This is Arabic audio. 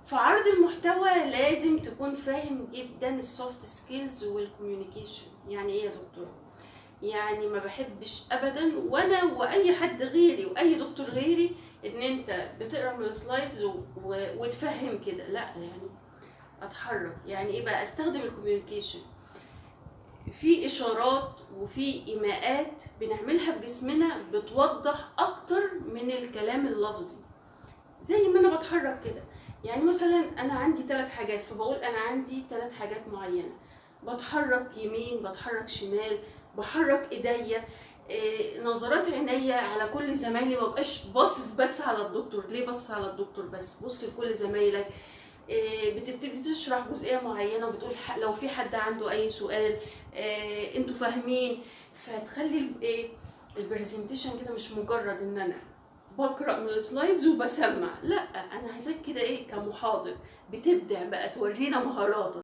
في عرض المحتوى لازم تكون فاهم جدا السوفت سكيلز والكوميونيكيشن. يعني ايه يا دكتور؟ يعني ما بحبش ابدا وانا واي حد غيري واي دكتور غيري ان انت بتقرا من السلايدز وتفهم كده، لا يعني اتحرك. يعني ايه بقى؟ استخدم الكوميونيكيشن. في اشارات وفي ايماءات بنعملها بجسمنا بتوضح اكتر من الكلام اللفظي، زي ما انا بتحرك كده. يعني مثلا انا عندي 3 حاجات، فبقول انا عندي 3 حاجات معينه، بتحرك يمين، بتحرك شمال، بحرك ايديا، نظرات عينيا على كل زمايلي، ما بقاش باصص بس على الدكتور. ليه بص على الدكتور بس؟ بص لكل زمايلك. بتبتدي تشرح جزئيه معينه وبتقول لو في حد عنده اي سؤال انتوا فاهمين. فتخلي البرزنتيشن كده مش مجرد ان انا بقرا من السلايدز وبسمع، لا انا عايزاك كده ايه كمحاضر بتبدع بقى، تورينا مهاراتك.